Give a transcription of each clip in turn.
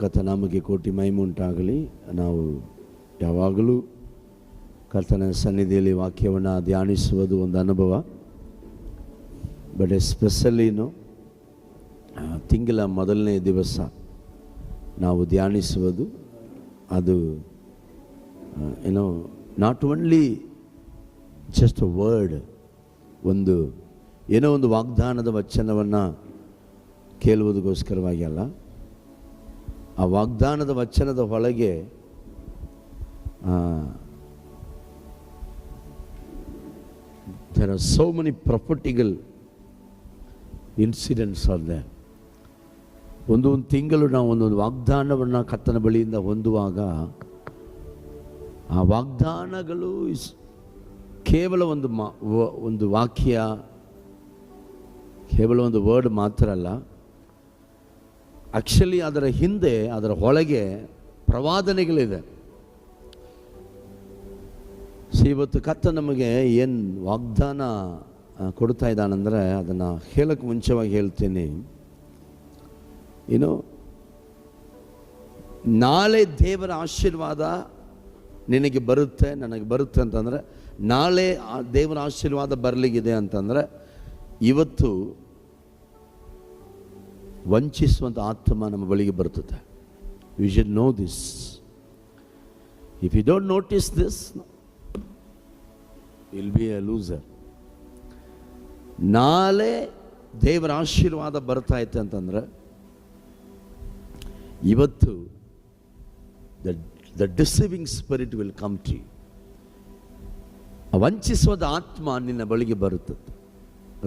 ಕರ್ತ ನಾಮಕ್ಕೆ ಕೋಟಿ ಮಹಿಮೆ ಉಂಟಾಗಲಿ. ನಾವು ಯಾವಾಗಲೂ ಕರ್ತನ ಸನ್ನಿಧಿಯಲ್ಲಿ ವಾಕ್ಯವನ್ನು ಧ್ಯಾನಿಸುವುದು ಒಂದು ಅನುಭವ. ಬಟ್ ಎಸ್ಪೆಷಲಿನು ತಿಂಗಳ ಮೊದಲನೇ ದಿವಸ ನಾವು ಧ್ಯಾನಿಸುವುದು ಅದು ಏನೋ not only just a word, ಒಂದು ಏನೋ ಒಂದು ವಾಗ್ದಾನದ ವಚನವನ್ನು ಕೇಳುವುದಕ್ಕೋಸ್ಕರವಾಗಿ ಅಲ್ಲ, ಆ ವಾಗ್ದಾನದ ವಚನದ ಒಳಗೆ there are so many prophetical incidents are there. ಒಂದು ತಿಂಗಳು ನಾವು ಒಂದೊಂದು ವಾಗ್ದಾನವನ್ನು ಕರ್ತನ ಬಳಿಯಿಂದ ಹೊಂದುವಾಗ ಆ ವಾಗ್ದಾನಗಳು ಕೇವಲ ಒಂದು ವಾಕ್ಯ, ಕೇವಲ ಒಂದು ವರ್ಡ್ ಮಾತ್ರ ಅಲ್ಲ. ಆ್ಯಕ್ಚುಲಿ ಅದರ ಹಿಂದೆ, ಅದರ ಒಳಗೆ ಪ್ರವಾದನೆಗಳಿದೆ. ಇವತ್ತು ಕರ್ತ ನಮಗೆ ಏನು ವಾಗ್ದಾನ ಕೊಡ್ತಾ ಇದ್ದಾನಂದರೆ ಅದನ್ನು ಹೇಳಕ್ಕೆ ಮುಂಚೆವಾಗಿ ಹೇಳ್ತೀನಿ. ನಾಳೆ ದೇವರ ಆಶೀರ್ವಾದ ನಿನಗೆ ಬರುತ್ತೆ, ನನಗೆ ಬರುತ್ತೆ ಅಂತಂದರೆ, ನಾಳೆ ದೇವರ ಆಶೀರ್ವಾದ ಬರಲಿಗಿದೆ ಅಂತಂದರೆ ಇವತ್ತು ವಂಚಿಸುವಂಥ ಆತ್ಮ ನಮ್ಮ ಬಳಿಗೆ ಬರ್ತದೆ. We should know this. If you don't notice this, will be a loser. ನಾಳೆ ದೇವರ ಆಶೀರ್ವಾದ ಬರ್ತಾ ಇತ್ತು ಅಂತಂದರೆ ಇವತ್ತು the deceiving spirit will come to you. ವಂಚಿಸುವುದ ಆತ್ಮ ನಿನ್ನ ಬಳಿಗೆ ಬರುತ್ತದೆ.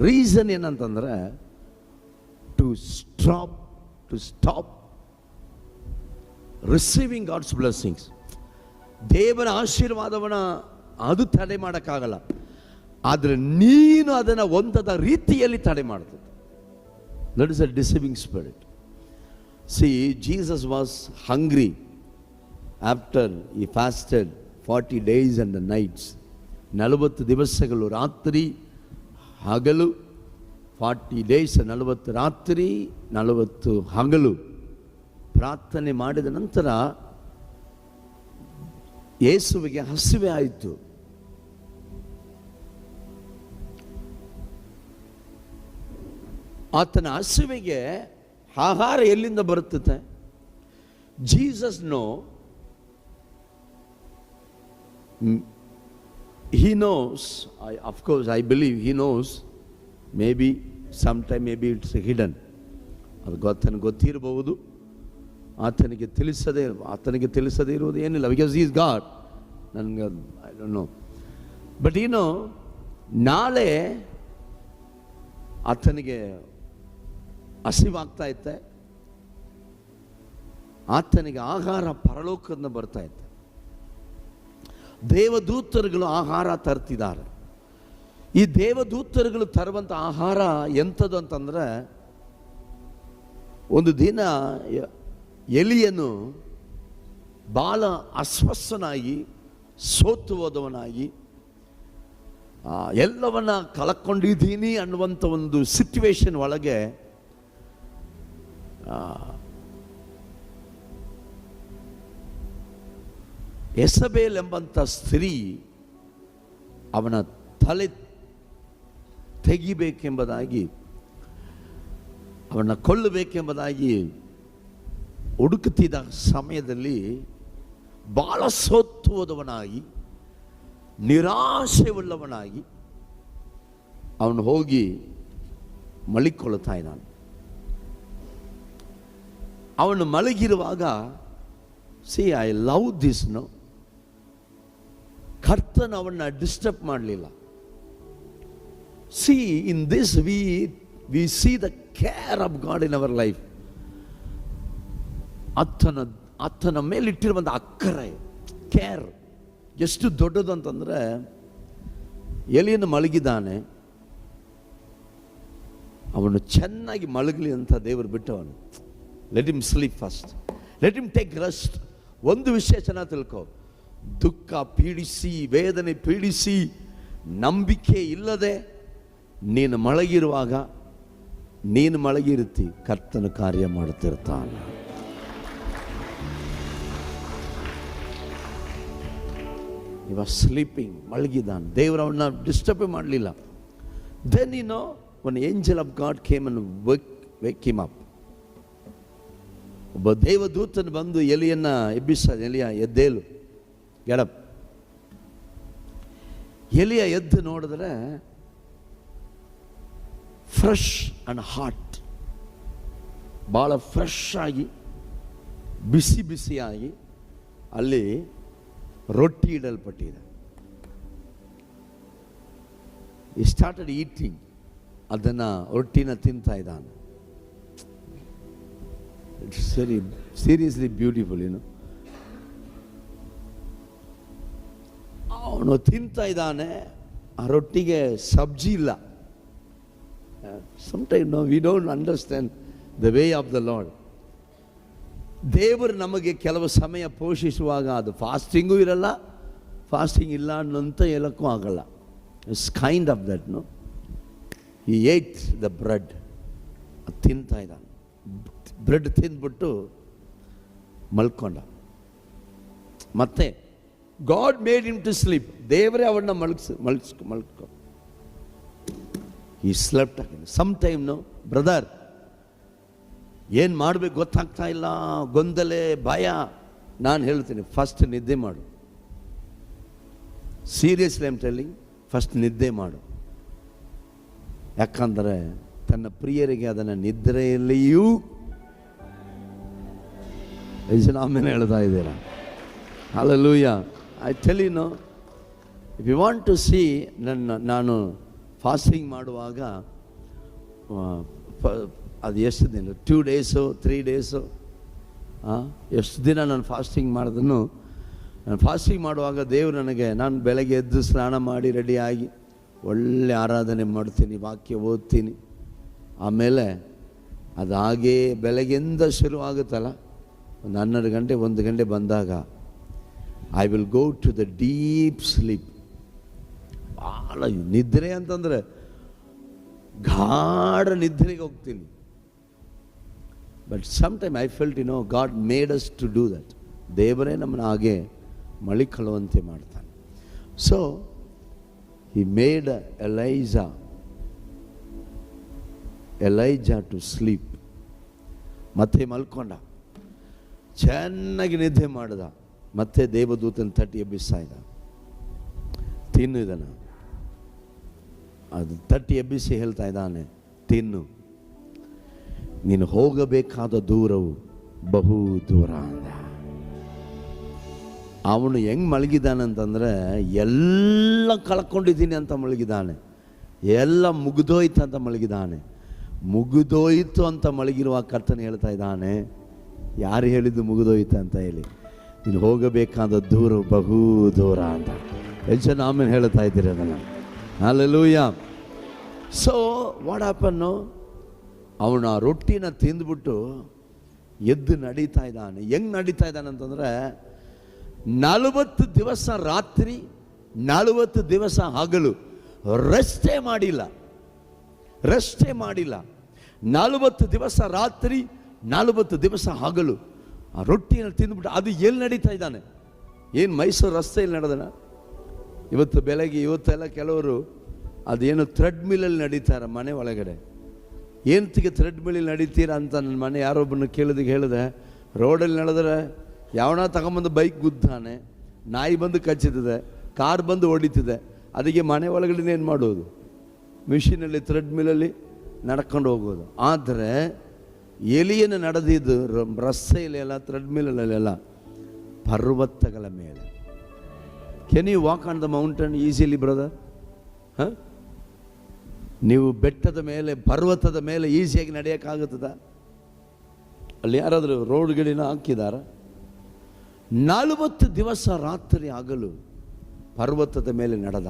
ರೀಸನ್ ಏನಂತಂದರೆ to stop receiving God's blessings. ದೇವರ ಆಶೀರ್ವಾದವನ್ನು ಅದು ತಡೆ ಮಾಡೋಕ್ಕಾಗಲ್ಲ, ಆದರೆ ನೀನು ಅದನ್ನು ಒಂದದ ರೀತಿಯಲ್ಲಿ ತಡೆ ಮಾಡ್ತದೆ. That is a deceiving spirit. See, Jesus was hungry after he fasted 40 days and the nights. 40 ದಿವಸಗಳು ರಾತ್ರಿ ಹಗಲು, 40 days 40 ರಾತ್ರಿ 40 ಹಗಲು ಪ್ರಾರ್ಥನೆ ಮಾಡಿದ ನಂತರ ಯೇಸುವಿಗೆ ಹಸಿವೆ ಆಯಿತು. ಆತನ ಹಸಿವೆಗೆ ಆಹಾರ ಎಲ್ಲಿಂದ ಬರುತ್ತದೆ? Jesus know, he knows, of course I believe he knows, maybe sometime maybe it's hidden. ಅದು ಆತನಿಗೆ ಗೊತ್ತಿರಬಹುದು, ಆತನಿಗೆ ತಿಳಿಸದೇ ಇರುವುದು ಏನಿಲ್ಲ. Because he is God. ನನಗೆ ಐ ಡೋಂಟ್ ನೋ. ಬಟ್ ನಾಳೆ ಆತನಿಗೆ ಹಸಿವಾಗ್ತಾ ಇತ್ತೆ, ಆತನಿಗೆ ಆಹಾರ ಪರಲೋಕದಿಂದ ಬರ್ತಾ ಇತ್ತು. ದೇವದೂತರುಗಳು ಆಹಾರ ತರ್ತಿದ್ದಾರೆ. ಈ ದೇವದೂತರುಗಳು ತರುವಂಥ ಆಹಾರ ಎಂಥದ್ದು ಅಂತಂದರೆ, ಒಂದು ದಿನ ಎಲಿಯನು ಭಾಳ ಅಸ್ವಸ್ಥನಾಗಿ ಸೋತು ಹೋದವನಾಗಿ ಎಲ್ಲವನ್ನ ಕಳ್ಕೊಂಡಿದ್ದೀನಿ ಅನ್ನುವಂಥ ಒಂದು ಸಿಚುವೇಶನ್ ಒಳಗೆ ಎಸಬೇಲ್ ಎಂಬಂಥ ಸ್ತ್ರೀ ಅವನ ತಲೆ ತೆಗಿಬೇಕೆಂಬುದಾಗಿ, ಅವನ ಕೊಲ್ಲಬೇಕೆಂಬುದಾಗಿ ಹುಡುಕುತ್ತಿದ್ದ ಸಮಯದಲ್ಲಿ ಬಹಳ ಸೋತು ಹೋದವನಾಗಿ, ನಿರಾಶೆಯುಳ್ಳವನಾಗಿ ಅವನು ಹೋಗಿ ಮಲಿಕೊಳ್ಳುತ್ತಾ ಇದ್ದಾನೆ. ಅವನು ಮಲಗಿರುವಾಗ, see I love this no, ಕರ್ತನ ಅವನ್ನ ಡಿಸ್ಟರ್ಬ್ ಮಾಡಲಿಲ್ಲ. See in this we see the care of God in our life. ಆತನ ಮೇಲಿಟ್ಟಿರುವಂಥ ಅಕ್ಕರೆ, ಕೇರ್ ಎಷ್ಟು ದೊಡ್ಡದು ಅಂತಂದರೆ, ಎಲಿಯನ್ನು ಮಲಗಿದ್ದಾನೆ, ಅವನು ಚೆನ್ನಾಗಿ ಮಲಗಲಿ ಅಂತ ದೇವರು ಬಿಟ್ಟವನು. Let him sleep first, let him take rest. ಒಂದು ವಿಷಯ ಚೆನ್ನಾಗಿ ತಿಳ್ಕೊ, ದುಃಖ ಪೀಡಿಸಿ, ವೇದನೆ ಪೀಡಿಸಿ, ನಂಬಿಕೆ ಇಲ್ಲದೆ ನೀನು ಮಲಗಿರುವಾಗ, ನೀನು ಮಲಗಿರುತ್ತಿ, ಕರ್ತನ ಕಾರ್ಯ ಮಾಡುತ್ತಿರ್ತಾನೆ. He was sleeping, ಮಲಗಿದ್ದಾನೆ. ದೇವರು ಅವನ್ನ ಡಿಸ್ಟರ್ಬ್ ಮಾಡಲಿಲ್ಲ. Then one angel of God came and wake him up. ಒಬ್ಬ ದೇವದೂತನು ಬಂದು ಎಲಿಯನ್ನ ಎಬ್ಬಿಸ್ತಾನೆ. ಎಲಿಯ ಎದ್ದೇಳು, ಗೆಡಪ್. ಎಲಿಯ ಎದ್ದು ನೋಡಿದ್ರೆ ಫ್ರೆಶ್ ಅಂಡ್ ಹಾಟ್, ಭಾಳ ಫ್ರೆಶ್ ಆಗಿ ಬಿಸಿ ಬಿಸಿಯಾಗಿ ಅಲ್ಲಿ ರೊಟ್ಟಿ ಇಡಲ್ಪಟ್ಟಿದೆ. ಈ ಸ್ಟಾರ್ಟೆಡ್ ಈಟಿಂಗ್, ಅದನ್ನು ರೊಟ್ಟಿನ ತಿಂತಾ ಇದ್ದಾನೆ. It's very seriously beautiful. ಅವನು ತಿಂತಾ ಇದ್ದಾನೆ. ಆ ರೊಟ್ಟಿಗೆ ಸಬ್ಜಿ ಇಲ್ಲ. Sometime we don't understand the way of the lord. ದೇವರು ನಮಗೆ ಕೆಲವು ಸಮಯ ಪೋಷಿಸುವಾಗ ಅದು ಫಾಸ್ಟಿಂಗೂ ಇರಲ್ಲ, ಫಾಸ್ಟಿಂಗ್ ಇಲ್ಲ ಅನ್ನೋಂತ ಹೇಳಕ್ಕೂ ಆಗಲ್ಲ. It's kind of that. He ate the bread, ಅದು ತಿಂತಾ ಇದ್ದಾನೆ. ಬ್ರೆಡ್ ತಿಂದ್ಬಿಟ್ಟು ಮಲ್ಕೊಂಡ. ಮತ್ತೆ God made him to sleep. ದೇವರೇ ಅವನ್ನ ಮಲ್ಕೊ. He slept again. Some time brother, ಏನು ಮಾಡಬೇಕು ಗೊತ್ತಾಗ್ತಾ ಇಲ್ಲ, ಗೊಂದಲೆ, ಭಯ. ನಾನು ಹೇಳ್ತೀನಿ, ಫಸ್ಟ್ ನಿದ್ದೆ ಮಾಡು. Seriously I am telling, first ನಿದ್ದೆ ಮಾಡು. ಯಾಕಂದರೆ ತನ್ನ ಪ್ರಿಯರಿಗೆ ಅದನ್ನು ನಿದ್ರೆಯಲ್ಲಿಯೂ ಆಮೇಲೆ ಹೇಳ್ತಾ ಇದ್ದೀರಾ. Hallelujah. I tell you, if you want to see, ನಾನು ಫಾಸ್ಟಿಂಗ್ ಮಾಡುವಾಗ ಅದು ಎಷ್ಟು ದಿನ, 2 ಡೇಸು 3 ಡೇಸು, ಎಷ್ಟು ದಿನ ನಾನು ಫಾಸ್ಟಿಂಗ್ ಮಾಡಿದನು. ನಾನು ಫಾಸ್ಟಿಂಗ್ ಮಾಡುವಾಗ ದೇವರು ನನಗೆ, ನಾನು ಬೆಳಗ್ಗೆ ಎದ್ದು ಸ್ನಾನ ಮಾಡಿ ರೆಡಿಯಾಗಿ ಒಳ್ಳೆ ಆರಾಧನೆ ಮಾಡ್ತೀನಿ, ವಾಕ್ಯ ಓದ್ತೀನಿ. ಆಮೇಲೆ ಅದು ಹಾಗೇ ಬೆಳಗ್ಗೆಯಿಂದ ಶುರು ಆಗುತ್ತಲ್ಲ, ಒಂದು 12 ಗಂಟೆ 1 ಗಂಟೆ ಬಂದಾಗ I will go to the deep sleep. ಭಾಳ ನಿದ್ರೆ ಅಂತಂದರೆ ಗಾಢ ನಿದ್ರೆಗೆ ಹೋಗ್ತೀನಿ. But some time I felt God made us to do that. ದೇವರೇ ನಮ್ಮನ್ನು ಹಾಗೆ ಮಳಿಕೊಳ್ಳುವಂತೆ ಮಾಡ್ತಾನೆ. So he made Elijah to sleep. ಮತ್ತೆ ಮಲ್ಕೊಂಡ, ಚೆನ್ನಾಗಿ ನಿದ್ದೆ ಮಾಡಿದ. ಮತ್ತೆ ದೇವದೂತನ ತಟ್ಟಿ ಎಬ್ಬಿಸ್ತಾ ತಿನ್ನು ಇದನ್ನು. ಅದು ತಟ್ಟಿ ಎಬ್ಬಿಸಿ ಹೇಳ್ತಾ ಇದ್ದಾನೆ, ತಿನ್ನು, ನೀನು ಹೋಗಬೇಕಾದ ದೂರವು ಬಹು ದೂರ ಅಂದ. ಅವನು ಹೆಂಗೆ ಮಲಗಿದ್ದಾನಂತಂದರೆ, ಎಲ್ಲ ಕಳ್ಕೊಂಡಿದ್ದೀನಿ ಅಂತ ಮಲಗಿದ್ದಾನೆ, ಎಲ್ಲ ಮುಗಿದೋಯ್ತು ಅಂತ ಮಲಗಿದ್ದಾನೆ. ಮುಗಿದೋಯ್ತು ಅಂತ ಮಲಗಿರುವ ಕರ್ತನ ಹೇಳ್ತಾ ಇದ್ದಾನೆ, ಯಾರು ಹೇಳಿದ್ದು ಮುಗಿದೋಯ್ತು ಅಂತ ಹೇಳಿ, ನೀನು ಹೋಗಬೇಕಾದ ದೂರ ಬಹು ದೂರ ಅಂತ. ಎಷ್ಟು ಜನ ಆಮೇಲೆ ಹೇಳ್ತಾ ಇದ್ದೀರಿ ಅದನ್ನು? ಹಲ್ಲೆಲೂಯಾ. ಸೊ ವಾಟ್ ಹ್ಯಾಪನ್, ಅವನು ಆ ರೊಟ್ಟಿನ ತಿಂದ್ಬಿಟ್ಟು ಎದ್ದು ನಡೀತಾ ಇದ್ದಾನೆ. ಹೆಂಗೆ ನಡೀತಾ ಇದ್ದಾನೆ ಅಂತಂದರೆ, 40 ದಿವಸ ರಾತ್ರಿ 40 ದಿವಸ ಹಗಲು ರೆಸ್ಟೇ ಮಾಡಿಲ್ಲ. 40 ದಿವಸ ರಾತ್ರಿ 40 ದಿವಸ ಹಗಲು ಆ ರೊಟ್ಟಿಯನ್ನು ತಿಂದ್ಬಿಟ್ಟು ಅದು ಎಲ್ಲಿ ನಡೀತಾ ಇದ್ದಾನೆ? ಏನು ಮೈಸೂರು ರಸ್ತೆಯಲ್ಲಿ ನಡೆದನ? ಇವತ್ತು ಬೆಳಗ್ಗೆ ಇವತ್ತೆಲ್ಲ ಕೆಲವರು ಅದೇನು ಥ್ರೆಡ್ ಮಿಲ್ಲಲ್ಲಿ ನಡೀತಾರೆ ಮನೆ ಒಳಗಡೆ. ಏನತ್ತಿಗೆ ಥ್ರೆಡ್ ಮಿಲ್ಲಲ್ಲಿ ನಡೀತೀರಾ ಅಂತ ನನ್ನ ಮನೆ ಯಾರೊಬ್ಬನ ಹೇಳಿದೆ, ರೋಡಲ್ಲಿ ನಡೆದ್ರೆ ಯಾವನ ತಗೊಂಬಂದು ಬೈಕ್ ಗುದ್ದಾನೆ, ನಾಯಿ ಬಂದು ಕಚ್ಚಿದೆ, ಕಾರ್ ಬಂದು ಹೊಡಿತಿದೆ. ಅದಕ್ಕೆ ಮನೆ ಒಳಗಡೆ ಏನು ಮಾಡೋದು? ಮಿಷಿನಲ್ಲಿ ಥ್ರೆಡ್ ಮಿಲ್ಲಲ್ಲಿ ನಡ್ಕೊಂಡು ಹೋಗೋದು. ಆದರೆ ಎಲಿಯನ್ನು ನಡೆದಿದ್ದು ರಸ್ತೆಯಲ್ಲೆಲ್ಲ ಥ್ರೆಡ್ ಮಿಲ್ಲಲ್ಲೆಲ್ಲ ಪರ್ವತಗಳ ಮೇಲೆ. Can you walk on the mountain easily brother? ನೀವು ಬೆಟ್ಟದ ಮೇಲೆ ಪರ್ವತದ ಮೇಲೆ ಈಸಿಯಾಗಿ ನಡೆಯೋಕ್ಕಾಗುತ್ತದ? ಅಲ್ಲಿ ಯಾರಾದರೂ ರೋಡ್ಗಳಿನ ಹಾಕಿದಾರ? 40 ದಿವಸ ರಾತ್ರಿ ಹಗಲು ಪರ್ವತದ ಮೇಲೆ ನಡೆದ.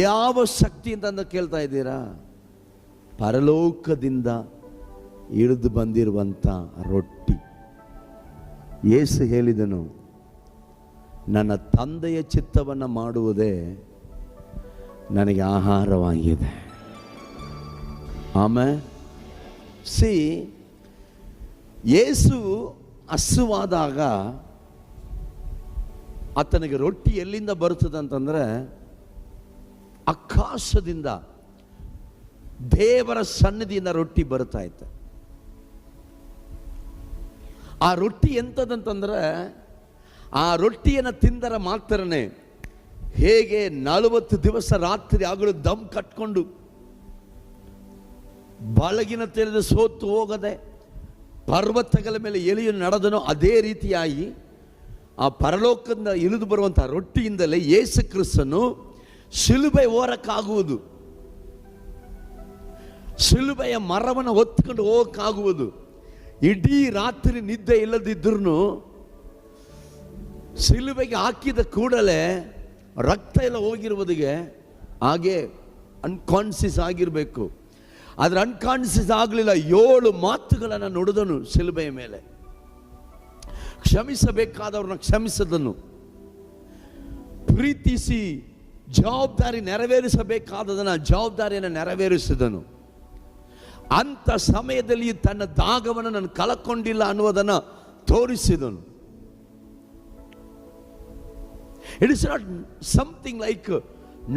ಯಾವ ಶಕ್ತಿಯಿಂದ ಅಂತ ಕೇಳ್ತಾ ಇದ್ದೀರಾ? ಪರಲೋಕದಿಂದ ಇಳಿದು ಬಂದಿರುವಂಥ ರೊಟ್ಟಿ. ಯೇಸು ಹೇಳಿದನು, ನನ್ನ ತಂದೆಯ ಚಿತ್ತವನ್ನು ಮಾಡುವುದೇ ನನಗೆ ಆಹಾರವಾಗಿದೆ. ಆಮೇಲೆ ಯೇಸು ಹಸುವಾದಾಗ ಆತನಿಗೆ ರೊಟ್ಟಿ ಎಲ್ಲಿಂದ ಬರುತ್ತದೆ ಅಂತಂದ್ರೆ ಆಕಾಶದಿಂದ, ದೇವರ ಸನ್ನಿಧಿಯಿಂದ ರೊಟ್ಟಿ ಬರ್ತಾ ಇತ್ತು. ಆ ರೊಟ್ಟಿ ಎಂಥದಂತಂದ್ರೆ, ಆ ರೊಟ್ಟಿಯನ್ನು ತಿಂದರ ಮಾತ್ರನೇ ಹೇಗೆ 40 ದಿವಸ ರಾತ್ರಿ ಆಗಲು ದಮ್ ಕಟ್ಕೊಂಡು ಬಳಗಿನ ತಿಳಿದು ಸೋತು ಹೋಗದೆ ಪರ್ವತಗಳ ಮೇಲೆ ಎಲಿಯು ನಡೆದನೋ, ಅದೇ ರೀತಿಯಾಗಿ ಆ ಪರಲೋಕದಿಂದ ಇಳಿದು ಬರುವಂತಹ ರೊಟ್ಟಿಯಿಂದಲೇ ಯೇಸು ಕ್ರಿಸ್ತನು ಶಿಲುಬೆ ಹೋರಕ್ಕಾಗುವುದು, ಶಿಲುಬೆಯ ಮರವನ್ನು ಹೊತ್ಕೊಂಡು ಹೋಗಕ್ಕಾಗುವುದು. ಇಡೀ ರಾತ್ರಿ ನಿದ್ದೆ ಇಲ್ಲದಿದ್ರೂ ಶಿಲುಬೆಗೆ ಹಾಕಿದ ಕೂಡಲೇ ರಕ್ತ ಎಲ್ಲ ಹೋಗಿರುವುದಿಗೆ ಹಾಗೆ ಅನ್ಕಾನ್ಸಿಯಸ್ ಆಗಿರಬೇಕು. ಆದರೆ ಅನ್ಕಾನ್ಸಿಯಸ್ ಆಗಲಿಲ್ಲ. 7 ಮಾತುಗಳನ್ನು ನುಡಿದನು ಶಿಲುಬೆಯ ಮೇಲೆ. ಕ್ಷಮಿಸಬೇಕಾದವ್ರನ್ನ ಕ್ಷಮಿಸದನು, ಪ್ರೀತಿಸಿ ಜವಾಬ್ದಾರಿ ನೆರವೇರಿಸಬೇಕಾದದನ್ನ ಜವಾಬ್ದಾರಿಯನ್ನು ನೆರವೇರಿಸಿದನು. ಅಂತ ಸಮಯದಲ್ಲಿ ತನ್ನ ದಾಗವನ್ನು ನಾನು ಕಳಕೊಂಡಿಲ್ಲ ಅನ್ನುವುದನ್ನು ತೋರಿಸಿದನು. It is not something like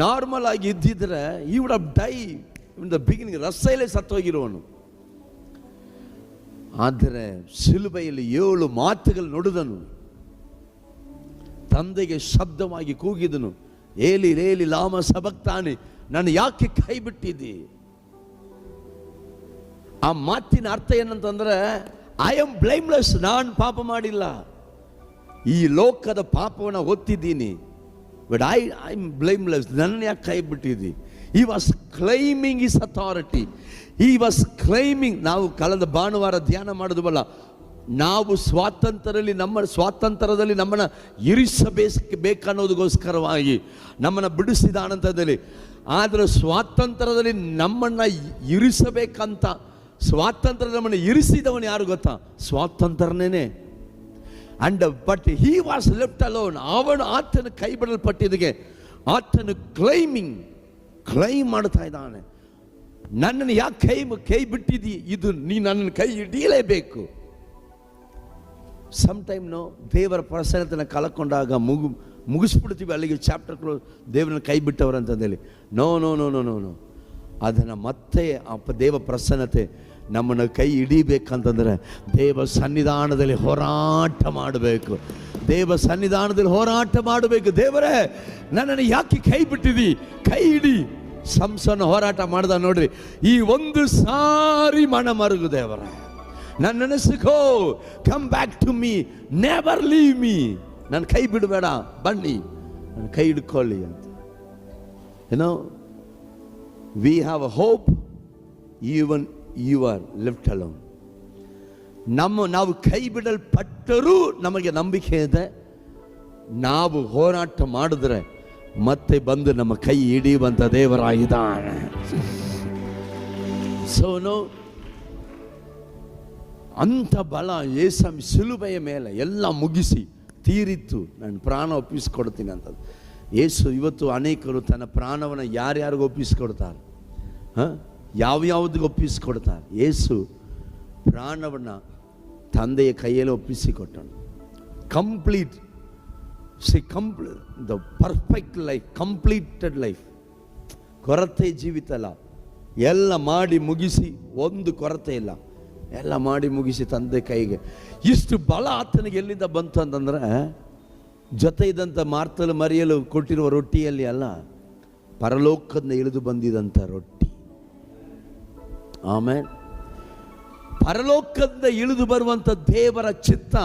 normal ಆಗಿ ಇದ್ದಿದ್ರೆ he would have die in the beginning, ರಸ್ತೆಯಲ್ಲೇ ಸತ್ತೋಗಿರುವನು. ಆದರೆ ಶಿಲುಬೆಯಲ್ಲಿ 7 ಮಾತುಗಳು ನುಡಿದನು. ತಂದೆಗೆ ಶಬ್ದವಾಗಿ ಕೂಗಿದನು, ಏಲಿ ಏಲಿ ಲಾಮ ಸಬಕ್ತಾನಿ, ನಾನು ಯಾಕೆ ಕೈ ಬಿಟ್ಟಿದ್ದಿ? ಆ ಮಾತಿನ ಅರ್ಥ ಏನಂತಂದ್ರೆ, ಐ ಆಮ್ ಬ್ಲೇಮ್ಲೆಸ್, ನಾನು ಪಾಪ ಮಾಡಿಲ್ಲ, ಈ ಲೋಕದ ಪಾಪವನ್ನು ಹೊತ್ತಿದ್ದೀನಿ, ಬಟ್ ಐ ಆಮ್ ಬ್ಲೇಮ್ಲೆಸ್, ನನ್ನ ಯಾಕೆ ಕೈ ಬಿಟ್ಟಿದ್ದಿ? He was claiming his authority. He was claiming. ನಾವು ಕಳೆದ ಭಾನುವಾರ ಧ್ಯಾನ ಮಾಡಿದ್ವಲ್ಲ, ನಾವು ಸ್ವಾತಂತ್ರ್ಯದಲ್ಲಿ ನಮ್ಮನ್ನು ಇರಿಸಬೇಕನ್ನೋದಕ್ಕೋಸ್ಕರವಾಗಿ ನಮ್ಮನ್ನು ಬಿಡಿಸಿದ ಅನಂತದಲ್ಲಿ. ಆದರೆ ಸ್ವಾತಂತ್ರ್ಯದಲ್ಲಿ ನಮ್ಮನ್ನು ಇರಿಸಬೇಕಂತ, ಸ್ವಾತಂತ್ರ್ಯ ನಮ್ಮನ್ನು ಇರಿಸಿದವನು ಯಾರು ಗೊತ್ತಾ? ಸ್ವಾತಂತ್ರ್ಯನೇ. And but he was left alone. ಅವನು ಆತನ ಕೈ ಬಿಡಲ್ಪಟ್ಟಿದ್ದಕ್ಕೆ ಆತನು ಕ್ಲೈಮ್ ಮಾಡ್ತಾ ಇದ್ದಾನೆ. ನನ್ನನ್ನು ಯಾಕೆ ಕೈ ಬಿಟ್ಟಿದ್ದೀ? ಇದು ನೀ ನನ್ನನ್ನು ಕೈ ಹಿಡಿಯಲೇಬೇಕು. ಸಮ್ಟೈಮ್ ದೇವರ ಪ್ರಸನ್ನತೆಯನ್ನು ಕಳ್ಕೊಂಡಾಗ ಮುಗಿಸ್ಬಿಡ್ತೀವಿ, ಅಲ್ಲಿಗೆ ಚಾಪ್ಟರ್ ಕ್ಲೋಸ್. ದೇವರನ್ನ ಕೈ ಬಿಟ್ಟವರಂತಂದೇಳಿ no no no no no no ಅದನ್ನು ಮತ್ತೆ ದೇವ ಪ್ರಸನ್ನತೆ ನಮ್ಮನ್ನು ಕೈ ಹಿಡಿಬೇಕಂತಂದ್ರೆ ದೇವ ಸನ್ನಿಧಾನದಲ್ಲಿ ಹೋರಾಟ ಮಾಡಬೇಕು. ದೇವ ಸನ್ನಿಧಾನದಲ್ಲಿ ಹೋರಾಟ ಮಾಡಬೇಕು. ದೇವರೇ, ನನ್ನನ್ನು ಯಾಕೆ ಕೈ ಬಿಟ್ಟಿದಿ? ಕೈ ಹಿಡಿ. ಸಂಸನ ಹೋರಾಟ ಮಾಡ್ದ ನೋಡ್ರಿ, ಈ ಒಂದು ಸಾರಿ ಮನ ಮರುಗು ದೇವರ, ನನ್ನ ನೆನೆಸಿಕೋ, come back to me, never leave me, ನನ್ನ ಕೈ ಬಿಡಬೇಡ, ಬನ್ನಿ ನನ್ನ ಕೈ ಹಿಡ್ಕೊಳ್ಳಿ ಅಂತ. ಏನೋ we have a hope even you are left alone. ನಾವು ಕೈ ಬಿಡಲ್ಪಟ್ಟರೂ ನಮಗೆ ನಂಬಿಕೆ ಇದೆ, ನಾವು ಹೋರಾಟ ಮಾಡಿದ್ರೆ ಮತ್ತೆ ಬಂದು ನಮ್ಮ ಕೈ ಹಿಡಿಯುವಂತ ದೇವರಾಗಿದ್ದಾನೆ. ಸೋನು ಅಂಥ ಬಲ ಯೇಸು ಶಿಲುಬೆಯ ಮೇಲೆ ಎಲ್ಲ ಮುಗಿಸಿ ತೀರಿತ್ತು, ನಾನು ಪ್ರಾಣ ಒಪ್ಪಿಸ್ಕೊಡ್ತೀನಿ ಅಂತ. ಯೇಸು ಇವತ್ತು ಅನೇಕರು ತನ್ನ ಪ್ರಾಣವನ್ನು ಯಾರ್ಯಾರಿಗೂ ಒಪ್ಪಿಸ್ಕೊಡ್ತಾರೆ, ಯಾವ್ಯಾವ್ದಿಗೆ ಒಪ್ಪಿಸ್ಕೊಡ್ತಾರೆ. ಯೇಸು ಪ್ರಾಣವನ್ನು ತಂದೆಯ ಕೈಯಲ್ಲಿ ಒಪ್ಪಿಸಿಕೊಟ್ಟನು. Complete the perfect life, completed life. ಕೊರತೆ ಜೀವಿತ ಅಲ್ಲ, ಎಲ್ಲ ಮಾಡಿ ಮುಗಿಸಿ, ಒಂದು ಕೊರತೆ ಇಲ್ಲ, ಎಲ್ಲ ಮಾಡಿ ಮುಗಿಸಿ ತಂದೆ ಕೈಗೆ. ಇಷ್ಟು ಬಲ ಆತನಿಗೆ ಎಲ್ಲಿಂದ ಬಂತು ಅಂತಂದ್ರೆ, ಜೊತೆ ಇದ್ದಂಥ ಮಾರ್ತಲು ಮರಿಯಲು ಕೊಟ್ಟಿರುವ ರೊಟ್ಟಿಯಲ್ಲಿ ಅಲ್ಲ, ಪರಲೋಕದಿಂದ ಇಳಿದು ಬಂದಿದಂಥ ರೊಟ್ಟಿ. ಆಮೇಲೆ ಪರಲೋಕದಿಂದ ಇಳಿದು ಬರುವಂಥ ದೇವರ ಚಿತ್ತ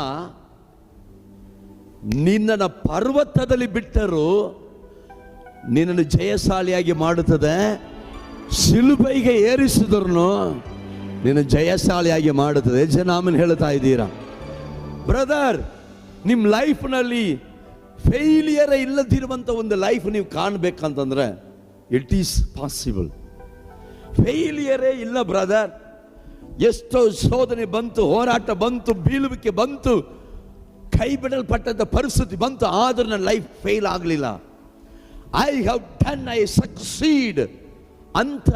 ನಿನ್ನನ್ನು ಪರ್ವತದಲ್ಲಿ ಬಿಟ್ಟರು ನಿನ್ನನ್ನು ಜಯಶಾಲಿಯಾಗಿ ಮಾಡುತ್ತದೆ. ಶಿಲುಬೆಗೆ ಏರಿಸಿದ್ರು ನಿನ್ನ ಜಯಶಾಲಿಯಾಗಿ ಮಾಡುತ್ತದೆ. ಜನಾಮನ್ ಹೇಳ್ತಾ ಇದ್ದೀರಾ ಬ್ರದರ್? ನಿಮ್ಮ ಲೈಫ್ನಲ್ಲಿ ಫೇಲಿಯರ್ ಇಲ್ಲದಿರುವಂಥ ಒಂದು ಲೈಫ್ ನೀವು ಕಾಣಬೇಕಂತಂದ್ರೆ ಇಟ್ ಈಸ್ ಪಾಸಿಬಲ್. ಫೇಲಿಯರೇ ಇಲ್ಲ ಬ್ರದರ್. ಎಷ್ಟೋ ಶೋಧನೆ ಬಂತು, ಹೋರಾಟ ಬಂತು, ಬೀಳುವಿಕೆ ಬಂತು, ಕೈ ಬಿಡಲ್ಪಟ್ಟಂಥ ಪರಿಸ್ಥಿತಿ ಬಂತು, ಆದರೂ ನನ್ನ ಲೈಫ್ ಫೇಲ್ ಆಗಲಿಲ್ಲ. I have done, I succeed ಅಂತ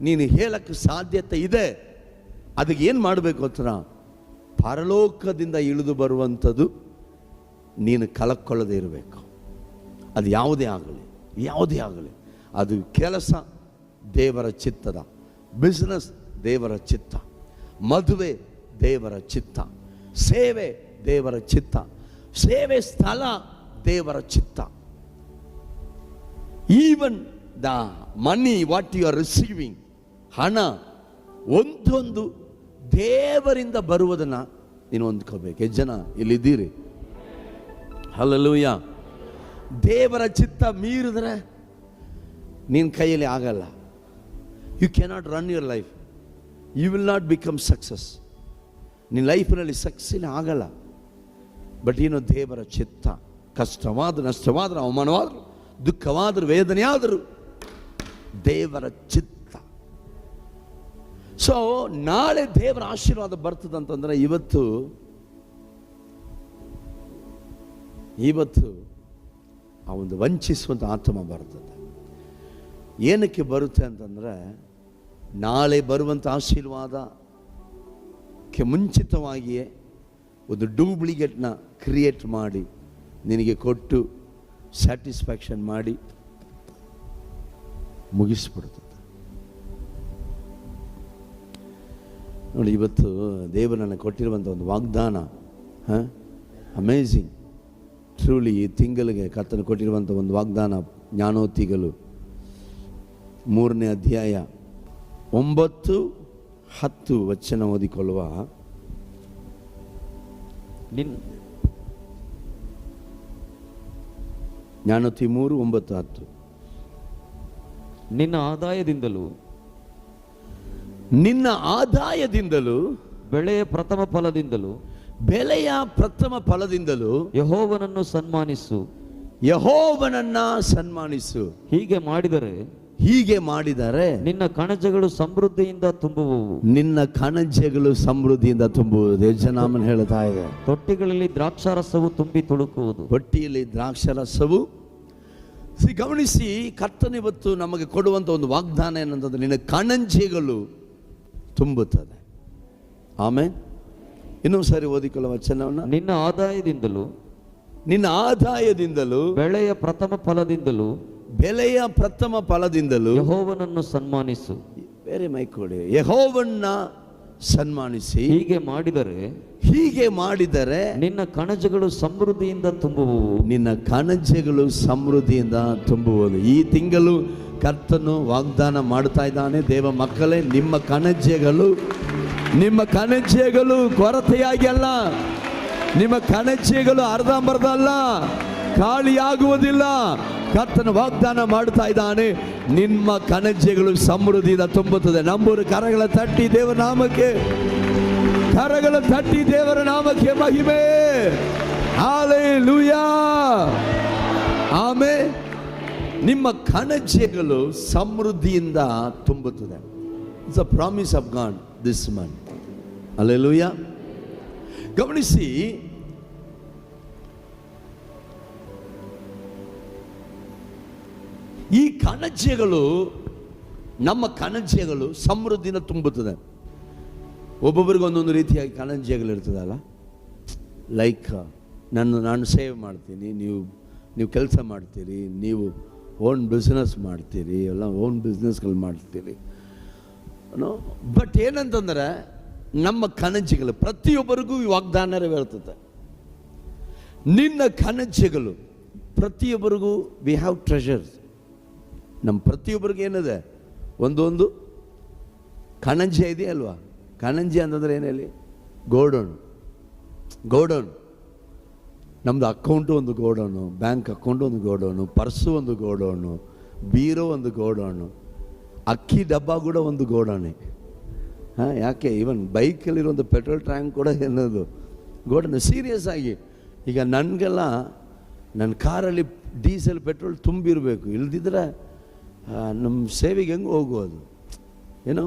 ನೀನು ಹೇಳಕ್ಕೆ ಸಾಧ್ಯತೆ ಇದೆ. ಅದಕ್ಕೆ ಏನು ಮಾಡಬೇಕು ಗೊತ್ತಾ? ಪರಲೋಕದಿಂದ ಇಳಿದು ಬರುವಂಥದ್ದು ನೀನು ಕಳಕೊಳ್ಳದೆ ಇರಬೇಕು. ಅದು ಯಾವುದೇ ಆಗಲಿ, ಅದು ಕೆಲಸ ದೇವರ ಚಿತ್ತದ, ಬಿಸ್ನೆಸ್ ದೇವರ ಚಿತ್ತ, ಮದುವೆ ದೇವರ ಚಿತ್ತ, ಸೇವೆ ದೇವರ ಚಿತ್ತ, ಸೇವೆ ಸ್ಥಳ ದೇವರ ಚಿತ್ತ. Even the money what you are receiving, ಹಣ ಒಂದೊಂದು ದೇವರಿಂದ ಬರುವುದನ್ನು ನೀನು ಹೊಂದ್ಕೋಬೇಕು. ಎಷ್ಟು ಜನ ಇಲ್ಲಿದ್ದೀರಿ? ಹಲ್ಲೆಲೂಯಾ. ದೇವರ ಚಿತ್ತ ಮೀರಿದ್ರೆ ನಿನ್ನ ಕೈಯಲ್ಲಿ ಆಗಲ್ಲ. You cannot run your life, you will not become success. ನಿನ್ನ ಲೈಫ್ನಲ್ಲಿ ಸಕ್ಸಸ್ ಆಗಲ್ಲ. ಬಟ್ ಏನು ದೇವರ ಚಿತ್ತ, ಕಷ್ಟವಾದರೂ, ನಷ್ಟವಾದರೂ, ಅವಮಾನವಾದರೂ, ದುಃಖವಾದರೂ, ವೇದನೆ ಆದರೂ ದೇವರ ಚಿತ್ತ. ಸೊ ನಾಳೆ ದೇವರ ಆಶೀರ್ವಾದ ಬರ್ತದಂತಂದ್ರೆ ಇವತ್ತು ಆ ಒಂದು ವಂಚಿಸುವಂಥ ಆತ್ಮ ಬರ್ತದೆ. ಏನಕ್ಕೆ ಬರುತ್ತೆ ಅಂತಂದರೆ, ನಾಳೆ ಬರುವಂಥ ಆಶೀರ್ವಾದಕ್ಕೆ ಮುಂಚಿತವಾಗಿಯೇ ಒಂದು ಡೂಪ್ಲಿಕೇಟ್ನ ಕ್ರಿಯೇಟ್ ಮಾಡಿ ನಿನಗೆ ಕೊಟ್ಟು ಸ್ಯಾಟಿಸ್ಫ್ಯಾಕ್ಷನ್ ಮಾಡಿ ಮುಗಿಸ್ಬಿಡ್ತದೆ. ನೋಡಿ, ಇವತ್ತು ದೇವರು ನನಗೆ ಕೊಟ್ಟಿರುವಂಥ ಒಂದು ವಾಗ್ದಾನ ಅಮೇಝಿಂಗ್. ಟ್ರೂಲಿ ಈ ತಿಂಗಳಿಗೆ ಕರ್ತನು ಕೊಟ್ಟಿರುವಂಥ ಒಂದು ವಾಗ್ದಾನ, ಜ್ಞಾನೋಕ್ತಿಗಳು 3ನೇ ಅಧ್ಯಾಯ 9-10 ವಚನ ಓದಿಕೊಳ್ಳುವ. ಜ್ಞಾನೋಕ್ತಿ 3:9-10. ನಿನ್ನ ಆದಾಯದಿಂದಲೂ ಬೆಳೆಯ ಪ್ರಥಮ ಫಲದಿಂದಲೂ ಯೆಹೋವನನ್ನು ಸನ್ಮಾನಿಸು. ಹೀಗೆ ಮಾಡಿದರೆ ನಿನ್ನ ಕಣಜಗಳು ಸಮೃದ್ಧಿಯಿಂದ ತುಂಬುವುದು. ಯಜಮಾನನು ಹೇಳ್ತಾ ಇದೆ, ತೊಟ್ಟಿಗಳಲ್ಲಿ ದ್ರಾಕ್ಷಾರಸವು ತುಂಬಿ ತುಳುಕುವುದು. ತೊಟ್ಟಿಯಲ್ಲಿ ದ್ರಾಕ್ಷಾರಸವು. ಗಮನಿಸಿ, ಕರ್ತನು ಇವತ್ತು ನಮಗೆ ಕೊಡುವಂಥ ಒಂದು ವಾಗ್ದಾನ ಏನಂತಂದ್ರೆ, ನಿನ್ನ ಕಣಜಗಳು ತುಂಬುತ್ತದೆ. ಆಮೇಲೆ ಇನ್ನೊಂದು ಸಾರಿ ಓದಿಕೊಳ್ಳುವ ವಚನವನ್ನು. ನಿನ್ನ ಆದಾಯದಿಂದಲೂ ಬೆಳೆಯ ಪ್ರಥಮ ಫಲದಿಂದಲೂ ಯೆಹೋವನನ್ನು ಸನ್ಮಾನಿಸು. ಬೇರೆ ಮೈಕೊಡಿ. ಯೆಹೋವನ್ನ ಸನ್ಮಾನಿಸಿ. ಹೀಗೆ ಮಾಡಿದರೆ ನಿನ್ನ ಕಣಜಗಳು ಸಮೃದ್ಧಿಯಿಂದ ತುಂಬುವುದು. ಈ ತಿಂಗಳು ಕರ್ತನು ವಾಗ್ದಾನ ಮಾಡ್ತಾ ಇದ್ದಾನೆ. ದೇವ ಮಕ್ಕಳೇ, ನಿಮ್ಮ ಕಣಜಗಳು ಕೊರತೆಯಾಗಿ ಅಲ್ಲ, ನಿಮ್ಮ ಕಣಜಗಳು ಅರ್ಧಂಬರ್ಧ ಅಲ್ಲ, ಖಾಲಿಯಾಗುವುದಿಲ್ಲ. ಕರ್ತನು ವಾಗ್ದಾನ ಮಾಡ್ತಾ ಇದ್ದಾನೆ, ನಿಮ್ಮ ಕಣಜಗಳು ಸಮೃದ್ಧಿಯಿಂದ ತುಂಬುತ್ತದೆ. ನಂಬೂರು ಕರಗಳ ತಟ್ಟಿ ದೇವರ ನಾಮಕ್ಕೆ ಮಹಿಮೆ. ಹಲ್ಲೆಲೂಯಾ. ಆಮೆನ್. ನಿಮ್ಮ ಕಣಜಗಳು ಸಮೃದ್ಧಿಯಿಂದ ತುಂಬುತ್ತದೆ. It's a promise of god this month. Hallelujah. ಗಮನಿಸಿ, ಈ ಕಣಜಗಳು, ನಮ್ಮ ಕಣಜಗಳು ಸಮೃದ್ಧಿನ ತುಂಬುತ್ತದೆ. ಒಬ್ಬೊಬ್ಬರಿಗೆ ಒಂದೊಂದು ರೀತಿಯಾಗಿ ಕಣಜಗಳು ಇರ್ತದಲ್ಲ. ಲೈಕ್ ನಾನು ಸೇವ್ ಮಾಡ್ತೀನಿ, ನೀವು ಕೆಲಸ ಮಾಡ್ತೀರಿ, ನೀವು ಓನ್ ಬಿಸ್ನೆಸ್ ಮಾಡ್ತೀರಿ, ಎಲ್ಲ ಓನ್ ಬಿಸ್ನೆಸ್ಗಳು ಮಾಡ್ತೀರಿ. ಬಟ್ ಏನಂತಂದರೆ, ನಮ್ಮ ಕಣಜಗಳು ಪ್ರತಿಯೊಬ್ಬರಿಗೂ ಈ ವಾಗ್ದಾನ ನೆರವೇರ್ತದೆ. ನಿನ್ನ ಕಣಜಗಳು ಪ್ರತಿಯೊಬ್ಬರಿಗೂ ವಿ ಹ್ಯಾವ್ ಟ್ರೆಷರ್ಸ್. ನಮ್ಮ ಪ್ರತಿಯೊಬ್ಬರಿಗೂ ಏನಿದೆ, ಒಂದೊಂದು ಕಣಜ ಇದೆಯಲ್ವಾ. ಕಣಜ ಅಂತಂದ್ರೆ ಏನೇಳಿ, ಗೋಡೌನ್. ನಮ್ಮದು ಅಕೌಂಟು ಒಂದು ಗೋಡೌನು, ಬ್ಯಾಂಕ್ ಅಕೌಂಟು ಒಂದು ಗೋಡೌನು, ಪರ್ಸು ಒಂದು ಗೋಡೌನು, ಬೀರೋ ಒಂದು ಗೋಡೌನು, ಅಕ್ಕಿ ಡಬ್ಬ ಕೂಡ ಒಂದು ಗೋಡೌನೆ. ಯಾಕೆ ಈವನ್ ಬೈಕಲ್ಲಿರುವಂಥ ಪೆಟ್ರೋಲ್ ಟ್ಯಾಂಕ್ ಕೂಡ ಏನದು ಗೋಡೌನು. ಸೀರಿಯಸ್ ಆಗಿ ಈಗ ನನಗೆಲ್ಲ ನನ್ನ ಕಾರಲ್ಲಿ ಡೀಸೆಲ್ ಪೆಟ್ರೋಲ್ ತುಂಬಿರಬೇಕು, ಇಲ್ದಿದ್ರೆ ನಮ್ಮ ಸೇವಿಗೆ ಹೆಂಗೆ ಹೋಗೋದು ಏನೋ.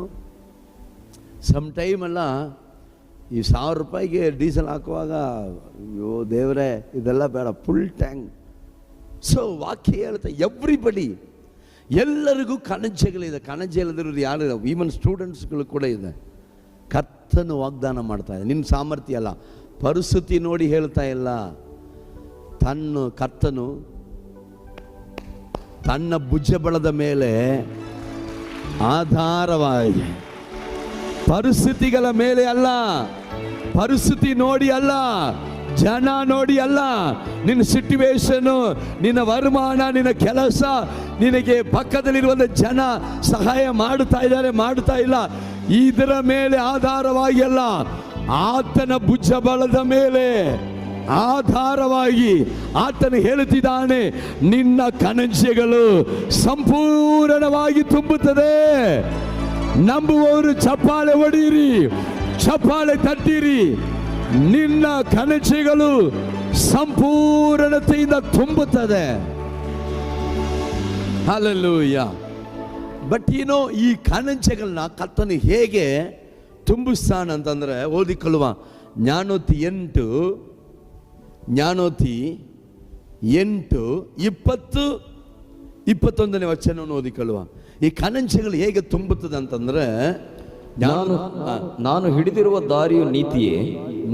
ಸಮ್ ಟೈಮೆಲ್ಲ ಈ 1000 ರೂಪಾಯಿಗೆ ಡೀಸೆಲ್ ಹಾಕುವಾಗ, ಅಯ್ಯೋ ದೇವರೇ, ಇದೆಲ್ಲ ಬೇಡ, ಫುಲ್ ಟ್ಯಾಂಕ್. ಸೊ ವಾಕ್ಯ ಹೇಳುತ್ತೆ, ಎವ್ರಿಬಡಿ, ಎಲ್ಲರಿಗೂ ಕಣಜಗಳಿದೆ. ಕಣಜ ಇಲ್ಲದಿರೋರು ಯಾರು ಇಲ್ಲ. ಈವನ್ ಸ್ಟೂಡೆಂಟ್ಸ್ಗಳು ಕೂಡ ಇದೆ. ಕರ್ತನು ವಾಗ್ದಾನ ಮಾಡ್ತಾ ಇದೆ. ನಿನ್ನ ಸಾಮರ್ಥ್ಯ ಅಲ್ಲ, ಪರಿಸ್ಥಿತಿ ನೋಡಿ ಹೇಳ್ತಾ ಇಲ್ಲ. ಕರ್ತನು ತನ್ನ ಭುಜಬಲದ ಮೇಲೆ ಆಧಾರವಾಗಿ, ಪರಿಸ್ಥಿತಿಗಳ ಮೇಲೆ ಅಲ್ಲ, ಪರಿಸ್ಥಿತಿ ನೋಡಿ ಅಲ್ಲ, ಜನ ನೋಡಿ ಅಲ್ಲ, ನಿನ್ನ ಸಿಟ್ಯುವೇಶನ್, ನಿನ್ನ ವರಮಾನ, ನಿನ್ನ ಕೆಲಸ, ನಿನಗೆ ಪಕ್ಕದಲ್ಲಿರುವಂಥ ಜನ ಸಹಾಯ ಮಾಡುತ್ತಾ ಇದ್ದಾರೆ ಮಾಡುತ್ತಾ ಇಲ್ಲ, ಇದರ ಮೇಲೆ ಆಧಾರವಾಗಿ ಅಲ್ಲ, ಆತನ ಭುಜಬಲದ ಮೇಲೆ ಆಧಾರವಾಗಿ ಆತನು ಹೇಳುತ್ತಿದ್ದಾನೆ, ನಿನ್ನ ಕನಸುಗಳು ಸಂಪೂರ್ಣವಾಗಿ ತುಂಬುತ್ತದೆ. ನಂಬುವವರು ಚಪ್ಪಾಳೆ ಹೊಡೀರಿ, ಚಪ್ಪಾಳೆ ತಟ್ಟಿರಿ. ನಿನ್ನ ಕನಸುಗಳು ಸಂಪೂರ್ಣತೆಯಿಂದ ತುಂಬುತ್ತದೆ. ಹಲ್ಲೆಲೂಯಾ. ಬಟ್ ಈ ಕನಸುಗಳನ್ನ ಕರ್ತನು ಹೇಗೆ ತುಂಬಿಸ್ತಾನಂತಂದ್ರೆ, ಓದಿಕೊಳ್ಳುವ ಜ್ಞಾನೋತಿ 8:20-21 ವಚನವನ್ನು ಓದಿಕೊಳ್ಳುವ. ಈ ಕನಸುಗಳು ಹೇಗೆ ತುಂಬುತ್ತದೆ ಅಂತಂದ್ರೆ, ನಾನು ಹಿಡಿದಿರುವ ದಾರಿಯು ನೀತಿಯೇ,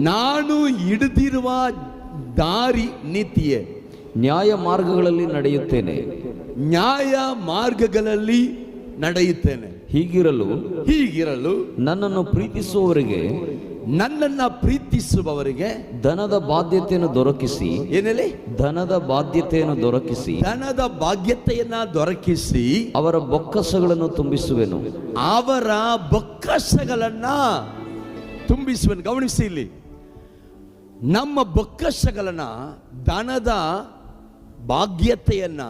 ನಾನು ಹಿಡಿದಿರುವ ದಾರಿ ನೀತಿಯೇ, ನ್ಯಾಯ ಮಾರ್ಗಗಳಲ್ಲಿ ನಡೆಯುತ್ತೇನೆ, ನ್ಯಾಯ ಮಾರ್ಗಗಳಲ್ಲಿ ನಡೆಯುತ್ತೇನೆ. ಹೀಗಿರಲು ನನ್ನನ್ನು ಪ್ರೀತಿಸುವವರಿಗೆ ಧನದ ಬಾಧ್ಯತೆಯನ್ನು ದೊರಕಿಸಿ, ಏನೇಳಿ ಧನದ ಬಾಧ್ಯತೆಯನ್ನು ದೊರಕಿಸಿ ಅವರ ಬೊಕ್ಕಸಗಳನ್ನು ತುಂಬಿಸುವೆನು. ಅವರ ಬೊಕ್ಕಸಗಳನ್ನ ತುಂಬಿಸುವೆನು. ಗಮನಿಸಿ, ಇಲ್ಲಿ ನಮ್ಮ ಬೊಕ್ಕಸಗಳನ್ನ, ಧನದ ಭಾಗ್ಯತೆಯನ್ನ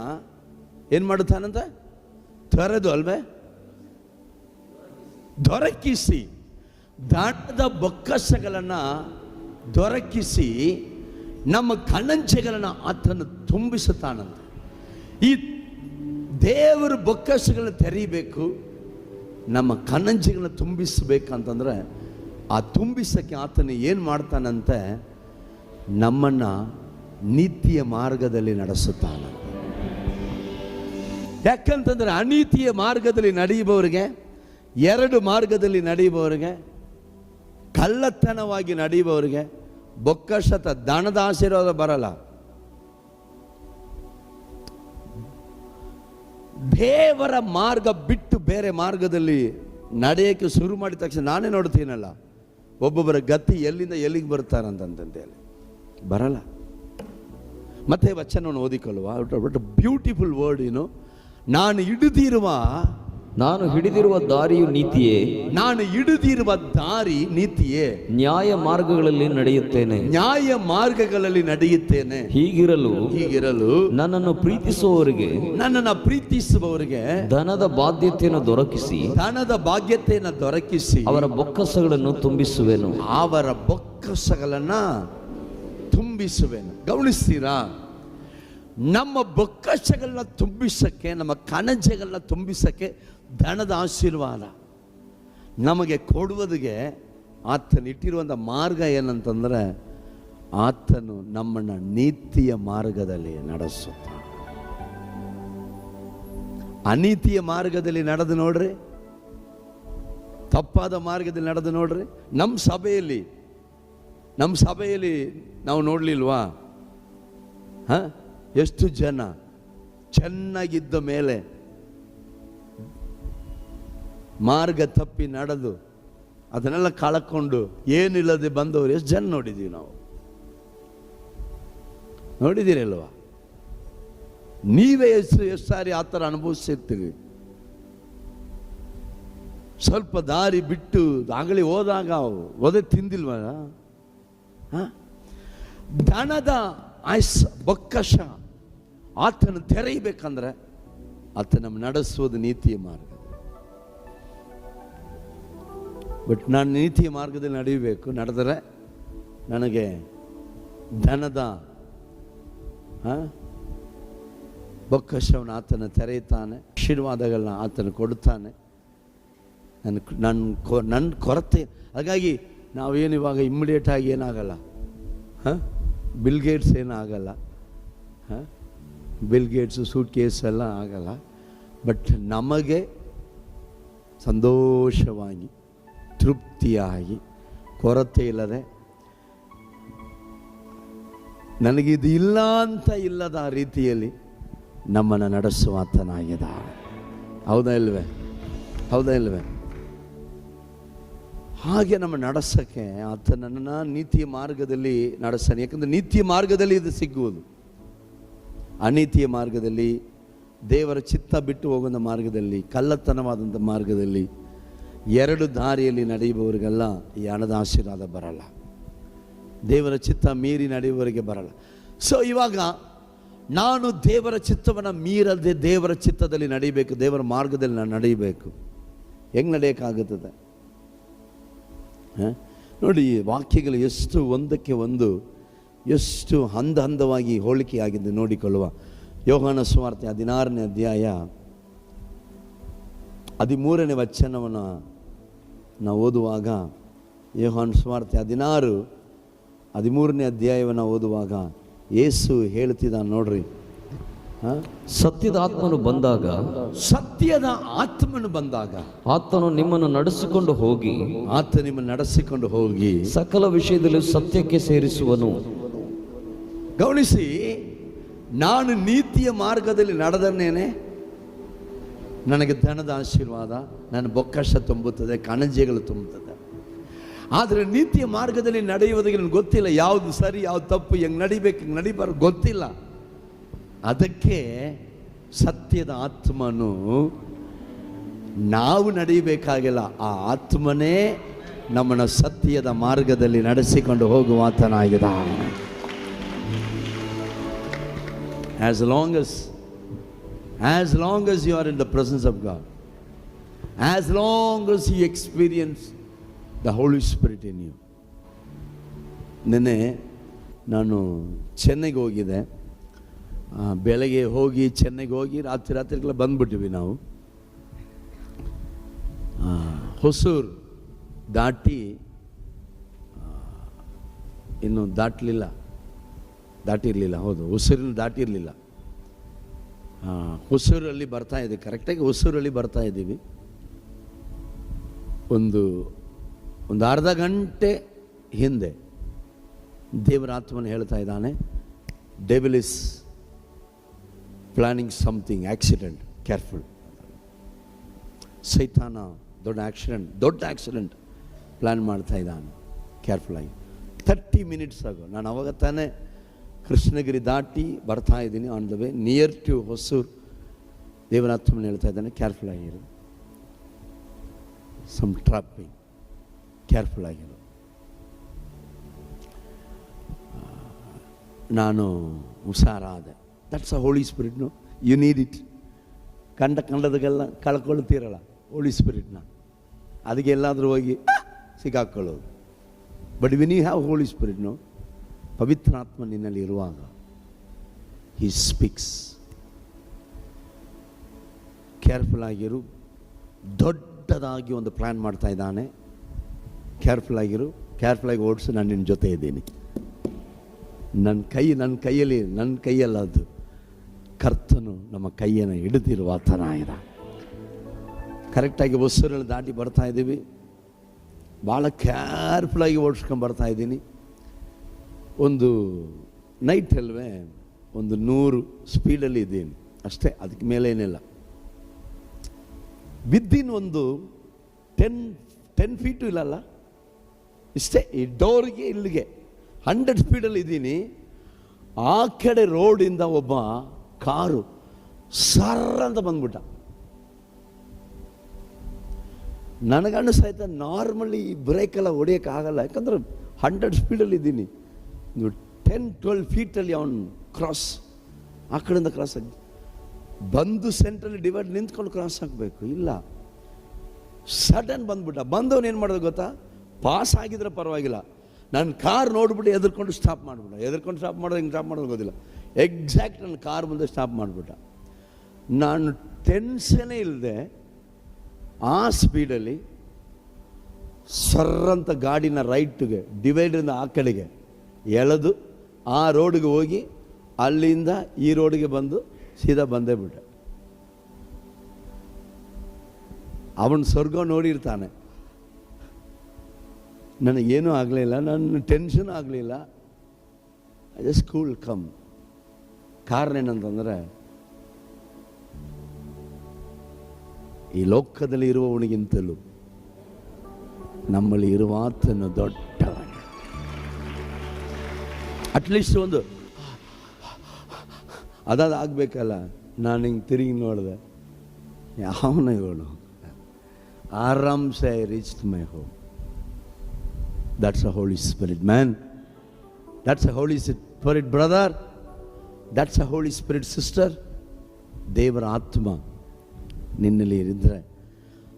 ಏನ್ ಮಾಡುತ್ತಾನಂತ, ತೊರೆದು ಅಲ್ವೇ, ದೊರಕಿಸಿ, ದಾಟದ ಬೊಕ್ಕಸಗಳನ್ನು ದೊರಕಿಸಿ ನಮ್ಮ ಕನಸುಗಳನ್ನು ಆತನು ತುಂಬಿಸುತ್ತಾನಂತೆ. ಈ ದೇವರ ಬೊಕ್ಕಸಗಳನ್ನು ತೆರೀಬೇಕು, ನಮ್ಮ ಕನಸುಗಳನ್ನು ತುಂಬಿಸಬೇಕಂತಂದ್ರೆ, ಆ ತುಂಬಿಸಕ್ಕೆ ಆತನು ಏನು ಮಾಡ್ತಾನಂತೆ, ನಮ್ಮನ್ನು ನೀತಿಯ ಮಾರ್ಗದಲ್ಲಿ ನಡೆಸುತ್ತಾನಂತೆ. ಯಾಕಂತಂದ್ರೆ ಅನೀತಿಯ ಮಾರ್ಗದಲ್ಲಿ ನಡೆಯುವವರಿಗೆ, ಎರಡು ಮಾರ್ಗದಲ್ಲಿ ನಡೆಯುವವರಿಗೆ, ಕಳ್ಳತನವಾಗಿ ನಡೆಯುವವರಿಗೆ ಬೊಕ್ಕಸತ ದಾನದ ಆಶೀರ್ವಾದ ಬರಲ್ಲ. ದೇವರ ಮಾರ್ಗ ಬಿಟ್ಟು ಬೇರೆ ಮಾರ್ಗದಲ್ಲಿ ನಡೆಯೋಕ್ಕೆ ಶುರು ಮಾಡಿದ ತಕ್ಷಣ ನಾನೇ ನೋಡ್ತೀನಲ್ಲ, ಒಬ್ಬೊಬ್ಬರ ಗತಿ ಎಲ್ಲಿಂದ ಎಲ್ಲಿಗೆ ಬರ್ತಾರಂತಂತೇಳಿ ಬರಲ್ಲ. ಮತ್ತೆ ವಚನವನ್ನು ಓದಿಕೊಳ್ಳುವ, ಬ್ಯೂಟಿಫುಲ್ ವರ್ಡ್. ನಾನು ಹಿಡಿದಿರುವ ದಾರಿಯು ನೀತಿಯೇ, ನಾನು ಹಿಡಿದಿರುವ ದಾರಿ ನೀತಿಯೇ, ನ್ಯಾಯ ಮಾರ್ಗಗಳಲ್ಲಿ ನಡೆಯುತ್ತೇನೆ. ಹೀಗಿರಲು ನನ್ನನ್ನು ಪ್ರೀತಿಸುವವರಿಗೆ ಧನದ ಬಾಧ್ಯತೆಯನ್ನು ದೊರಕಿಸಿ ಅವರ ಬೊಕ್ಕಸಗಳನ್ನು ತುಂಬಿಸುವೆನು. ಗಮನಿಸ್ತೀರಾ? ನಮ್ಮ ಬೊಕ್ಕಸಗಳನ್ನ ತುಂಬಿಸಕ್ಕೆ, ನಮ್ಮ ಕನಸುಗಳನ್ನ ತುಂಬಿಸಕ್ಕೆ ಧನದ ಆಶೀರ್ವಾದ ನಮಗೆ ಕೊಡುವುದಕ್ಕೆ ಆತನು ಇಟ್ಟಿರುವಂಥ ಮಾರ್ಗ ಏನಂತಂದ್ರೆ, ಆತನು ನಮ್ಮನ್ನು ನೀತಿಯ ಮಾರ್ಗದಲ್ಲಿ ನಡೆಸುತ್ತಾನೆ. ಅನೀತಿಯ ಮಾರ್ಗದಲ್ಲಿ ನಡೆದು ನೋಡ್ರಿ, ತಪ್ಪಾದ ಮಾರ್ಗದಲ್ಲಿ ನಡೆದು ನೋಡ್ರಿ. ನಮ್ಮ ಸಭೆಯಲ್ಲಿ ನಾವು ನೋಡ್ಲಿಲ್ವಾ? ಎಷ್ಟು ಜನ ಚೆನ್ನಾಗಿದ್ದ ಮೇಲೆ ಮಾರ್ಗ ತಪ್ಪಿ ನಡೆದು ಅದನ್ನೆಲ್ಲ ಕಳ್ಕೊಂಡು ಏನಿಲ್ಲದೆ ಬಂದವರು ಎಷ್ಟು ಜನ ನೋಡಿದ್ದೀವಿ ನಾವು. ನೋಡಿದ್ದೀರಲ್ವಾ? ನೀವೇ ಎಷ್ಟು ಸಾರಿ ಆ ಥರ ಅನುಭವಿಸಿರ್ತೀವಿ. ಸ್ವಲ್ಪ ದಾರಿ ಬಿಟ್ಟು ಆಗಲಿ ಹೋದಾಗ ಒದೆ ತಿಂದಿಲ್ವ? ಧನದ ಬೊಕ್ಕಸ ಆತನ ತೆರೆಯಬೇಕಂದ್ರೆ ಆತ ನಮ್ಮ ನಡೆಸುವುದು ನೀತಿಯ ಮಾರ್ಗ. ಬಟ್ ನಾನು ನೀತಿಯ ಮಾರ್ಗದಲ್ಲಿ ನಡೆಯಬೇಕು, ನಡೆದರೆ ನನಗೆ ಧನದ ಬೊಕ್ಕಸವನ್ನು ಆತನ ತೆರೆಯುತ್ತಾನೆ, ಆಶೀರ್ವಾದಗಳನ್ನ ಆತನ ಕೊಡುತ್ತಾನೆ. ನನ್ನ ಕೊರತೆ. ಹಾಗಾಗಿ ನಾವೇನು ಇವಾಗ ಇಮ್ಮಿಡಿಯೇಟಾಗಿ ಏನಾಗಲ್ಲ, ಬಿಲ್ ಗೇಟ್ಸ್ ಏನಾಗಲ್ಲ, ಬಿಲ್ ಗೇಟ್ಸು ಸೂಟ್ ಕೇಸ್ ಎಲ್ಲ ಆಗಲ್ಲ. ಬಟ್ ನಮಗೆ ಸಂತೋಷವಾಗಿ, ತೃಪ್ತಿಯಾಗಿ, ಕೊರತೆ ಇಲ್ಲದೆ ನನಗಿದು ಇಲ್ಲ ಅಂತ ಇಲ್ಲದ ರೀತಿಯಲ್ಲಿ ನಮ್ಮನ್ನು ನಡೆಸುವ ಆತನಾಗಿದ್ದ. ಹೌದಾ ಇಲ್ವೇ? ಹೌದಾ ಇಲ್ವೇ? ಹಾಗೆ ನಮ್ಮ ನಡೆಸೋಕ್ಕೆ ಆತ ನನ್ನನ್ನು ನೀತಿಯ ಮಾರ್ಗದಲ್ಲಿ ನಡೆಸ್ತಾನೆ. ಯಾಕಂದರೆ ನೀತಿಯ ಮಾರ್ಗದಲ್ಲಿ ಇದು ಸಿಗುವುದು. ಅನೀತಿಯ ಮಾರ್ಗದಲ್ಲಿ, ದೇವರ ಚಿತ್ತ ಬಿಟ್ಟು ಹೋಗುವ ಮಾರ್ಗದಲ್ಲಿ, ಕಳ್ಳತನವಾದಂಥ ಮಾರ್ಗದಲ್ಲಿ, ಎರಡು ದಾರಿಯಲ್ಲಿ ನಡೆಯುವವರಿಗೆಲ್ಲ ಈ ಹಣದ ಆಶೀರ್ವಾದ ಬರಲ್ಲ. ದೇವರ ಚಿತ್ತ ಮೀರಿ ನಡೆಯುವವರಿಗೆ ಬರಲ್ಲ. ಸೊ ಇವಾಗ ನಾನು ದೇವರ ಚಿತ್ತವನ್ನು ಮೀರದೆ ದೇವರ ಚಿತ್ತದಲ್ಲಿ ನಡೀಬೇಕು, ದೇವರ ಮಾರ್ಗದಲ್ಲಿ ನಾನು ನಡೆಯಬೇಕು. ಹೆಂಗೆ ನಡೆಯೋಕ್ಕಾಗುತ್ತದೆ? ನೋಡಿ, ವಾಕ್ಯಗಳು ಎಷ್ಟು ಒಂದಕ್ಕೆ ಒಂದು ಎಷ್ಟು ಹಂದವಾಗಿ ಹೋಲಿಕೆಯಾಗಿದೆ ನೋಡಿಕೊಳ್ಳುವ. ಯೋಹಾನ ಸುವಾರ್ತೆ 16ನೇ ಅಧ್ಯಾಯ 13ನೇ ವಚನವನ್ನು ನಾವು ಓದುವಾಗ, ಯೋಹಾನ ಸುವಾರ್ತೆ 13ನೇ ಅಧ್ಯಾಯವನ್ನು ಓದುವಾಗ ಯೇಸು ಹೇಳ್ತಿದ್ದ ನೋಡ್ರಿ, ಸತ್ಯದ ಆತ್ಮನು ಬಂದಾಗ, ಸತ್ಯದ ಆತ್ಮನು ಬಂದಾಗ ಆತನು ನಿಮ್ಮನ್ನು ನಡೆಸಿಕೊಂಡು ಹೋಗಿ, ಆತ ನಿಮ್ಮನ್ನು ನಡೆಸಿಕೊಂಡು ಹೋಗಿ ಸಕಲ ವಿಷಯದಲ್ಲಿ ಸತ್ಯಕ್ಕೆ ಸೇರಿಸುವನು. ಗಮನಿಸಿ, ನಾನು ನೀತಿಯ ಮಾರ್ಗದಲ್ಲಿ ನಡೆದನೇನೆ ನನಗೆ ಧನದ ಆಶೀರ್ವಾದ, ನನ್ನ ಬೊಕ್ಕಸ ತುಂಬುತ್ತದೆ, ಕಣಜಗಳು ತುಂಬುತ್ತದೆ. ಆದರೆ ನೀತಿಯ ಮಾರ್ಗದಲ್ಲಿ ನಡೆಯುವುದಕ್ಕೆ ನನಗೆ ಗೊತ್ತಿಲ್ಲ, ಯಾವುದು ಸರಿ ಯಾವುದು ತಪ್ಪು, ಹೆಂಗೆ ನಡಿಬೇಕು ಹೆಂಗೆ ನಡಿಬಾರ್ದು ಗೊತ್ತಿಲ್ಲ. ಅದಕ್ಕೆ ಸತ್ಯದ ಆತ್ಮನು, ನಾವು ನಡೆಯಬೇಕಾಗಿಲ್ಲ, ಆ ಆತ್ಮನೇ ನಮ್ಮನ್ನು ಸತ್ಯದ ಮಾರ್ಗದಲ್ಲಿ ನಡೆಸಿಕೊಂಡು ಹೋಗುವ ಆತನಾಗಿದ್ದಾನೆ. As long as you are in the presence of God, as long as you experience the Holy Spirit in you. ನೆನ್ನೆ ನಾನು ಚೆನ್ನೈಗೆ ಹೋಗಿದ್ದೆ. ಬೆಳಗ್ಗೆ ಹೋಗಿ ಚೆನ್ನೈಗೆ ಹೋಗಿ ರಾತ್ರಿಗೆಲ್ಲ ಬಂದ್ಬಿಟ್ಟಿವಿ ನಾವು. ಹೊಸೂರು ದಾಟಿ ಇನ್ನು ದಾಟಿರಲಿಲ್ಲ. ಹೌದು, ಹೊಸೂರಿನ ದಾಟಿರಲಿಲ್ಲ. ಹೊಸೂರಲ್ಲಿ ಬರ್ತಾ ಇದ್ದೀವಿ, ಕರೆಕ್ಟಾಗಿ ಹೊಸೂರಲ್ಲಿ ಬರ್ತಾ ಇದ್ದೀವಿ. ಒಂದು ಅರ್ಧ ಗಂಟೆ ಹಿಂದೆ ದೇವರ ಆತ್ಮನ ಹೇಳ್ತಾ ಇದ್ದಾನೆ, devil is planning something, accident, careful. ಸೈತಾನ ದೊಡ್ಡ ಆಕ್ಸಿಡೆಂಟ್ ಪ್ಲ್ಯಾನ್ ಮಾಡ್ತಾ ಇದ್ದಾನೆ, ಕೇರ್ಫುಲ್ಲಾಗಿ. 30 minutes ಆಗೋ ನಾನು ಅವಾಗ ತಾನೇ ಕೃಷ್ಣಗಿರಿ ದಾಟಿ ಬರ್ತಾ ಇದ್ದೀನಿ, on the way near to Hosur. ದೇವರಾತ್ಮನ ಹೇಳ್ತಾ ಇದ್ದಾನೆ, ಕೇರ್ಫುಲ್ ಆಗಿರು, ಸಮ್ ಟ್ರಾಪಿಂಗ್, ಕೇರ್ಫುಲ್ ಆಗಿರು. ನಾನು ಹುಷಾರಾದೆ. ದಟ್ಸ್ ಅ ಹೋಲಿ ಸ್ಪಿರಿಟ್ನು, ಯು ನೀಡ್ ಇಟ್. ಕಂಡದಕ್ಕೆಲ್ಲ ಕಳ್ಕೊಳ್ತೀರಲ್ಲ ಹೋಲಿ ಸ್ಪಿರಿಟ್ನ, ಅದಕ್ಕೆ ಎಲ್ಲಾದರೂ ಹೋಗಿ ಸಿಕ್ಕಾಕೊಳ್ಳೋದು. But when you have holy ಸ್ಪಿರಿಟ್ನು, ಪವಿತ್ರಾತ್ಮ ನಿನ್ನಲ್ಲಿ ಇರುವಾಗ, ಹಿ ಸ್ಪೀಕ್ಸ್. ಕೇರ್ಫುಲ್ ಆಗಿರು. ದೊಡ್ಡದಾಗಿ ಒಂದು ಪ್ಲ್ಯಾನ್ ಮಾಡ್ತಾ ಇದ್ದಾನೆ, ಕೇರ್ಫುಲ್ ಆಗಿರು, ಕೇರ್ಫುಲ್ಲಾಗಿ ಓಡಿಸು, ನಾನು ನಿನ್ನ ಜೊತೆ ಇದ್ದೀನಿ. ನನ್ನ ಕೈಯಲ್ಲ ಅದು, ಕರ್ತನು ನಮ್ಮ ಕೈಯನ್ನು ಹಿಡಿದಿರುವ ಆತನಾಗಿದ. ಕರೆಕ್ಟಾಗಿ ಹೊಸೂರಲ್ಲಿ ದಾಟಿ ಬರ್ತಾ ಇದ್ದೀವಿ. ಭಾಳ ಕೇರ್ಫುಲ್ಲಾಗಿ ಓಡಿಸ್ಕೊಂಡು ಬರ್ತಾ ಇದ್ದೀನಿ. ಒಂದು ನೈಟ್ ಅಲ್ವೇ, ಒಂದು 100 ಸ್ಪೀಡಲ್ಲಿ ಇದ್ದೀನಿ ಅಷ್ಟೇ, ಅದಕ್ಕೆ ಮೇಲೆ ಏನಿಲ್ಲ. ವಿದಿನ್ ಒಂದು 10 ಫೀಟು ಇಲ್ಲಲ್ಲ, ಇಷ್ಟೇ, ಈ ಡೋರಿಗೆ ಇಲ್ಲಿಗೆ 100 ಸ್ಪೀಡಲ್ಲಿ ಇದ್ದೀನಿ. ಆ ಕಡೆ ರೋಡಿಂದ ಒಬ್ಬ ಕಾರು ಸರ್ರ ಅಂತ ಬಂದ್ಬಿಟ್ಟ. ನನಗನ್ನಿಸ್ತಾಯ್ತ, ನಾರ್ಮಲಿ ಬ್ರೇಕೆಲ್ಲ ಹೊಡೆಯೋಕ್ಕಾಗಲ್ಲ, ಯಾಕಂದ್ರೆ 100 ಸ್ಪೀಡಲ್ಲಿ ಇದ್ದೀನಿ. 10-12 ಫೀಟಲ್ಲಿ ಅವನು ಕ್ರಾಸ್, ಆ ಕಡೆಯಿಂದ ಕ್ರಾಸ್ ಆಗಿ ಬಂದು ಸೆಂಟ್ರಲ್ಲಿ ಡಿವೈಡ್ ನಿಂತ್ಕೊಂಡು ಕ್ರಾಸ್ ಆಗಬೇಕು. ಇಲ್ಲ, ಸಡನ್ ಬಂದ್ಬಿಟ್ಟ. ಬಂದವನು ಏನು ಮಾಡೋದು ಗೊತ್ತಾ? ಪಾಸ್ ಆಗಿದ್ರೆ ಪರವಾಗಿಲ್ಲ, ನನ್ನ ಕಾರ್ ನೋಡ್ಬಿಟ್ಟು ಎದುರ್ಕೊಂಡು ಸ್ಟಾಪ್ ಮಾಡಿಬಿಟ್ಟ. ಸ್ಟಾಪ್ ಮಾಡೋದು, ಹಿಂಗೆ ಸ್ಟಾಪ್ ಮಾಡೋದು ಗೊತ್ತಿಲ್ಲ, ಎಕ್ಸಾಕ್ಟ್ ನನ್ನ ಕಾರ್ ಮುಂದೆ ಸ್ಟಾಪ್ ಮಾಡಿಬಿಟ್ಟ. ನಾನು ಟೆನ್ಷನೇ ಇಲ್ಲದೆ ಆ ಸ್ಪೀಡಲ್ಲಿ ಸರ್ರಂತ ಗಾಡಿನ ರೈಟ್ಗೆ, ಡಿವೈಡರಿಂದ ಆ ಕಡೆಗೆ ಎಳೆದು ಆ ರೋಡ್ಗೆ ಹೋಗಿ ಅಲ್ಲಿಂದ ಈ ರೋಡಿಗೆ ಬಂದು ಸೀದಾ ಬಂದೇ ಬಿಟ್ಟೆ. ಅವನು ಸ್ವರ್ಗ ನೋಡಿರ್ತಾನೆ, ನನಗೇನೂ ಆಗಲಿಲ್ಲ, ನನ್ನ ಟೆನ್ಷನ್ ಆಗಲಿಲ್ಲ. Just cool come. ಕಾರಣ ಏನಂತಂದರೆ, ಈ ಲೋಕದಲ್ಲಿ ಇರುವವನಿಗಿಂತಲೂ ನಮ್ಮಲ್ಲಿ ಇರುವ ಆತನು ದೊಡ್ಡವನು. ಅಟ್ಲೀಸ್ಟ್ ಒಂದು ಅದಾದ ಆಗಬೇಕಲ್ಲ. ನಾನು ಹಿಂಗೆ ತಿರುಗಿ ನೋಡಿದೆ, ಯಾವನ ಇವಳು, ಆರಾಮ್ಸೆ I reached my home. That's a holy spirit man. That's a holy spirit brother. That's a holy spirit sister. ದೇವರ ಆತ್ಮ ನಿನ್ನಲ್ಲಿ ಇರಿದ್ರೆ,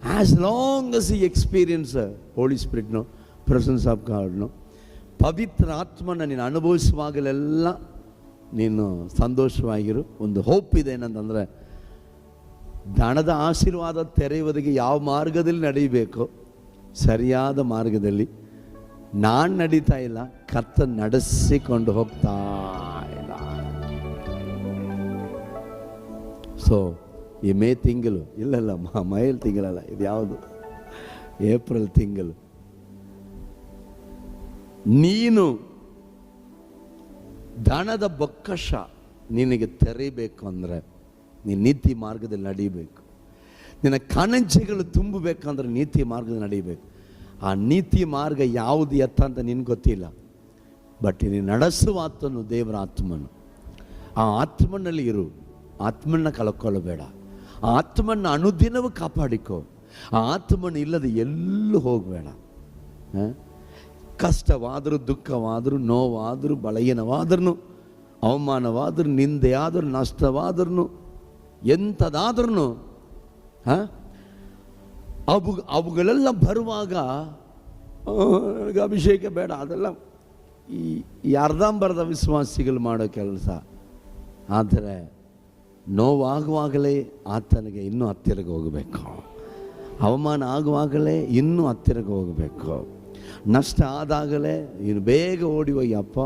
as long as you experience holy ಸ್ಪಿರಿಟ್ನು, ಪ್ರೆಸೆನ್ಸ್ ಆಫ್ ಗಾಡ್ನು, ಪವಿತ್ರ ಆತ್ಮನ ನೀನು ಅನುಭವಿಸುವಾಗಲೆಲ್ಲ ನೀನು ಸಂತೋಷವಾಗಿರು. ಒಂದು ಹೋಪ್ ಇದೆ ಏನಂತಂದರೆ, ದಣದ ಆಶೀರ್ವಾದ ತೆರೆಯುವುದಕ್ಕೆ ಯಾವ ಮಾರ್ಗದಲ್ಲಿ ನಡೆಯಬೇಕು, ಸರಿಯಾದ ಮಾರ್ಗದಲ್ಲಿ ನಾನು ನಡೀತಾ ಇಲ್ಲ, ಕರ್ತ ನಡೆಸಿಕೊಂಡು ಹೋಗ್ತಾ ಇಲ್ಲ. ಸೊ ಈ ಮೇ ತಿಂಗಳು, ಇಲ್ಲಲ್ಲ ಮೈಲ್ ತಿಂಗಳಲ್ಲ, ಇದು ಯಾವುದು, ಏಪ್ರಿಲ್ ತಿಂಗಳು, ನೀನು ದಣದ ಬೊಕ್ಕಶ ನಿನಗೆ ತೆರೀಬೇಕು ಅಂದರೆ ನೀನು ನೀತಿ ಮಾರ್ಗದಲ್ಲಿ ನಡೀಬೇಕು. ನಿನ್ನ ಕಣಜಗಳು ತುಂಬಬೇಕಂದ್ರೆ ನೀತಿ ಮಾರ್ಗದಲ್ಲಿ ನಡೀಬೇಕು. ಆ ನೀತಿ ಮಾರ್ಗ ಯಾವುದು ಎತ್ತ ಅಂತ ನಿನಗೆ ಗೊತ್ತಿಲ್ಲ, ಬಟ್ ನೀನು ನಡೆಸುವ ಆತ್ಮನು ದೇವರ ಆತ್ಮನು. ಆ ಆತ್ಮನಲ್ಲಿ ಇರು, ಆತ್ಮನ ಕಳ್ಕೊಳ್ಳಬೇಡ. ಆ ಆತ್ಮನ ಅನುದಿನವೂ ಕಾಪಾಡಿಕೋ. ಆ ಆತ್ಮನ ಇಲ್ಲದೆ ಎಲ್ಲೂ ಹೋಗಬೇಡ. ಕಷ್ಟವಾದರೂ, ದುಃಖವಾದರೂ, ನೋವಾದರೂ, ಬಲಹೀನವಾದ್ರೂ, ಅವಮಾನವಾದರೂ, ನಿಂದೆ ಆದರೂ, ನಷ್ಟವಾದ್ರೂ, ಎಂಥದಾದ್ರೂ ಅವುಗಳೆಲ್ಲ ಬರುವಾಗ ನನಗೆ ಅಭಿಷೇಕ ಬೇಡ, ಅದೆಲ್ಲ ಈ ಅರ್ಧಂಬರ್ಧ ವಿಶ್ವಾಸಿಗಳು ಮಾಡೋ ಕೆಲಸ. ಆದರೆ ನೋವಾಗುವಾಗಲೇ ಆತನಿಗೆ ಇನ್ನೂ ಹತ್ತಿರಗೆ ಹೋಗಬೇಕು. ಅವಮಾನ ಆಗುವಾಗಲೇ ಇನ್ನೂ ಹತ್ತಿರಗೆ ಹೋಗಬೇಕು. ನಷ್ಟ ಆದಾಗಲೇ ಇನ್ನು ಬೇಗ ಓಡಿ ಹೋಗಿ, ಅಪ್ಪ